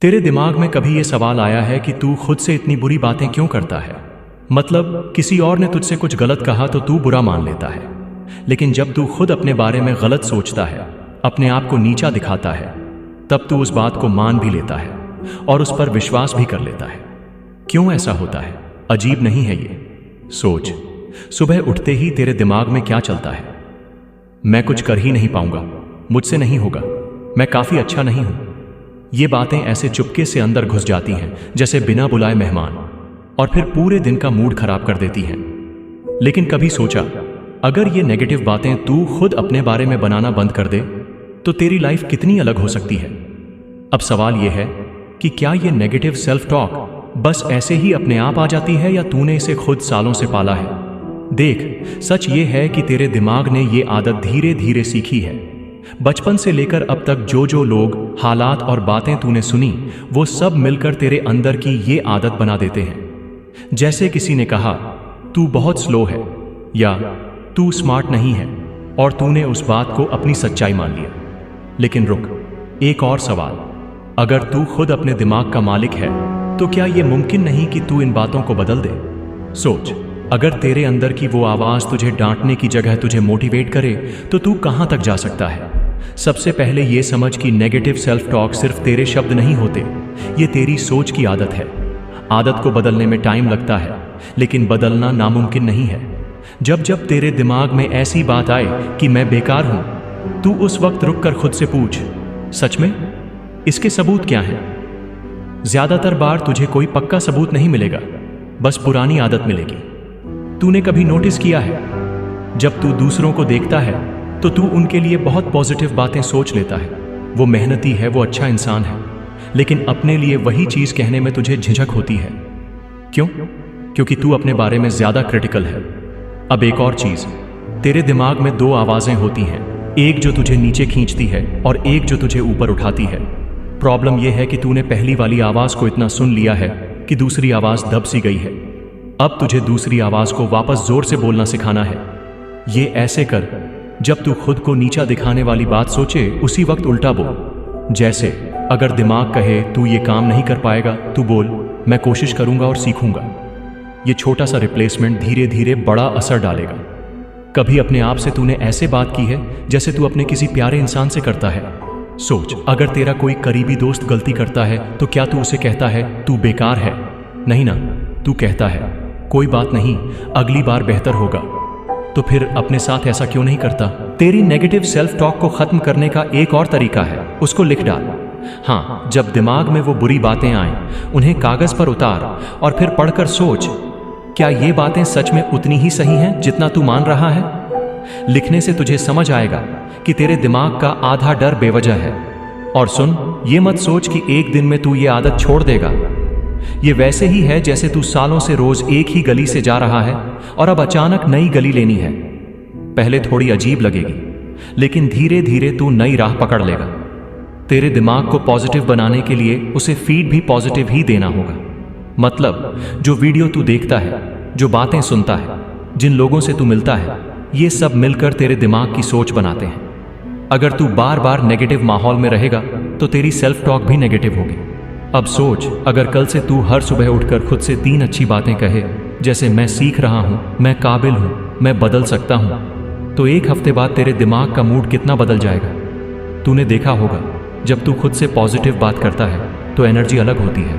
तेरे दिमाग में कभी ये सवाल आया है कि तू खुद से इतनी बुरी बातें क्यों करता है? मतलब किसी और ने तुझसे कुछ गलत कहा तो तू बुरा मान लेता है, लेकिन जब तू खुद अपने बारे में गलत सोचता है, अपने आप को नीचा दिखाता है, तब तू उस बात को मान भी लेता है और उस पर विश्वास भी कर लेता है। क्यों ऐसा होता है? अजीब नहीं है ये? सोच, सुबह उठते ही तेरे दिमाग में क्या चलता है? मैं कुछ कर ही नहीं पाऊंगा, मुझसे नहीं होगा, मैं काफी अच्छा नहीं हूं। ये बातें ऐसे चुपके से अंदर घुस जाती हैं जैसे बिना बुलाए मेहमान, और फिर पूरे दिन का मूड खराब कर देती हैं। लेकिन कभी सोचा, अगर ये नेगेटिव बातें तू खुद अपने बारे में बनाना बंद कर दे तो तेरी लाइफ कितनी अलग हो सकती है? अब सवाल यह है कि क्या ये नेगेटिव सेल्फ टॉक बस ऐसे ही अपने आप आ जाती है या तूने इसे खुद सालों से पाला है? देख, सच ये है कि तेरे दिमाग ने ये आदत धीरे धीरे सीखी है। बचपन से लेकर अब तक जो जो लोग, हालात और बातें तूने सुनी, वो सब मिलकर तेरे अंदर की ये आदत बना देते हैं। जैसे किसी ने कहा तू बहुत स्लो है या तू स्मार्ट नहीं है, और तूने उस बात को अपनी सच्चाई मान लिया। लेकिन रुक, एक और सवाल, अगर तू खुद अपने दिमाग का मालिक है तो क्या यह मुमकिन नहीं कि तू इन बातों को बदल दे? सोच, अगर तेरे अंदर की वो आवाज तुझे डांटने की जगह तुझे मोटिवेट करे तो तू कहां तक जा सकता है? सबसे पहले ये समझ कि नेगेटिव सेल्फ टॉक सिर्फ तेरे शब्द नहीं होते, ये तेरी सोच की आदत है। आदत को बदलने में टाइम लगता है, लेकिन बदलना नामुमकिन नहीं है। जब जब तेरे दिमाग में ऐसी बात आए कि मैं बेकार हूं, तू उस वक्त रुककर खुद से पूछ, सच में? इसके सबूत क्या हैं? ज्यादातर बार तुझे कोई पक्का सबूत नहीं मिलेगा, बस पुरानी आदत मिलेगी। तूने कभी नोटिस किया है, जब तू दूसरों को देखता है तो तू उनके लिए बहुत पॉजिटिव बातें सोच लेता है, वो मेहनती है, वो अच्छा इंसान है, लेकिन अपने लिए वही चीज कहने में तुझे झिझक होती है। क्यों? क्योंकि तू अपने बारे में ज्यादा क्रिटिकल है। अब एक और चीज, तेरे दिमाग में दो आवाजें होती हैं, एक जो तुझे नीचे खींचती है और एक जो तुझे ऊपर उठाती है। प्रॉब्लम यह है कि तूने पहली वाली आवाज को इतना सुन लिया है कि दूसरी आवाज दब सी गई है। अब तुझे दूसरी आवाज को वापस जोर से बोलना सिखाना है। ये ऐसे कर, जब तू खुद को नीचा दिखाने वाली बात सोचे उसी वक्त उल्टा बोल। जैसे अगर दिमाग कहे तू ये काम नहीं कर पाएगा, तू बोल मैं कोशिश करूंगा और सीखूंगा। ये छोटा सा रिप्लेसमेंट धीरे धीरे बड़ा असर डालेगा। कभी अपने आप से तूने ऐसे बात की है जैसे तू अपने किसी प्यारे इंसान से करता है? सोच, अगर तेरा कोई करीबी दोस्त गलती करता है तो क्या तू उसे कहता है तू बेकार है? नहीं ना, तू कहता है कोई बात नहीं, अगली बार बेहतर होगा। तो फिर अपने साथ ऐसा क्यों नहीं करता? तेरी नेगेटिव सेल्फ टॉक को खत्म करने का एक और तरीका है, उसको लिख डाल। हाँ, जब दिमाग में वो बुरी बातें आएं, उन्हें कागज पर उतार और फिर पढ़कर सोच, क्या ये बातें सच में उतनी ही सही हैं जितना तू मान रहा है? लिखने से तुझे समझ आएगा कि तेरे दिमाग का आधा डर बेवजह है। और सुन, ये मत सोच कि एक दिन में तू ये आदत छोड़ देगा। ये वैसे ही है जैसे तू सालों से रोज एक ही गली से जा रहा है और अब अचानक नई गली लेनी है। पहले थोड़ी अजीब लगेगी, लेकिन धीरे धीरे तू नई राह पकड़ लेगा। तेरे दिमाग को पॉजिटिव बनाने के लिए उसे फीड भी पॉजिटिव ही देना होगा। मतलब जो वीडियो तू देखता है, जो बातें सुनता है, जिन लोगों से तू मिलता है, ये सब मिलकर तेरे दिमाग की सोच बनाते हैं। अगर तू बार बार नेगेटिव माहौल में रहेगा तो तेरी सेल्फ टॉक भी नेगेटिव होगी। अब सोच, अगर कल से तू हर सुबह उठकर खुद से 3 अच्छी बातें कहे, जैसे मैं सीख रहा हूं, मैं काबिल हूं, मैं बदल सकता हूं, तो एक हफ्ते बाद तेरे दिमाग का मूड कितना बदल जाएगा। तूने देखा होगा, जब तू खुद से पॉजिटिव बात करता है तो एनर्जी अलग होती है।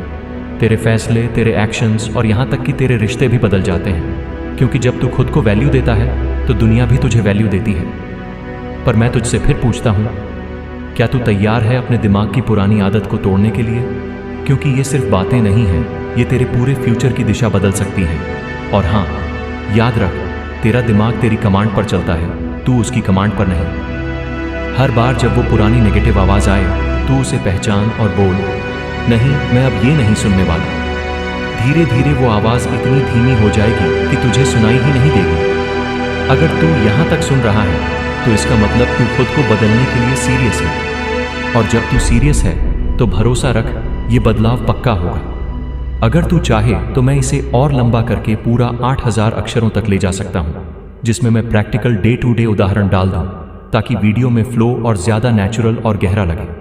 तेरे फैसले, तेरे एक्शंस और यहां तक कि तेरे रिश्ते भी बदल जाते हैं, क्योंकि जब तू खुद को वैल्यू देता है तो दुनिया भी तुझे वैल्यू देती है। पर मैं तुझसे फिर पूछता हूं, क्या तू तैयार है अपने दिमाग की पुरानी आदत को तोड़ने के लिए? क्योंकि ये सिर्फ बातें नहीं हैं, ये तेरे पूरे फ्यूचर की दिशा बदल सकती हैं। और हाँ, याद रख, तेरा दिमाग तेरी कमांड पर चलता है, तू उसकी कमांड पर नहीं। हर बार जब वो पुरानी नेगेटिव आवाज आए, तू उसे पहचान और बोल, नहीं, मैं अब ये नहीं सुनने वाला। धीरे धीरे वो आवाज इतनी धीमी हो जाएगी कि तुझे सुनाई ही नहीं देगी। अगर तू यहाँ तक सुन रहा है तो इसका मतलब तू खुद को बदलने के लिए सीरियस है। और जब तू सीरियस है तो भरोसा रख, ये बदलाव पक्का होगा। अगर तू चाहे तो मैं इसे और लंबा करके पूरा 8000 अक्षरों तक ले जा सकता हूँ, जिसमें मैं प्रैक्टिकल डे टू डे उदाहरण डाल दूँ, ताकि वीडियो में फ्लो और ज्यादा नेचुरल और गहरा लगे।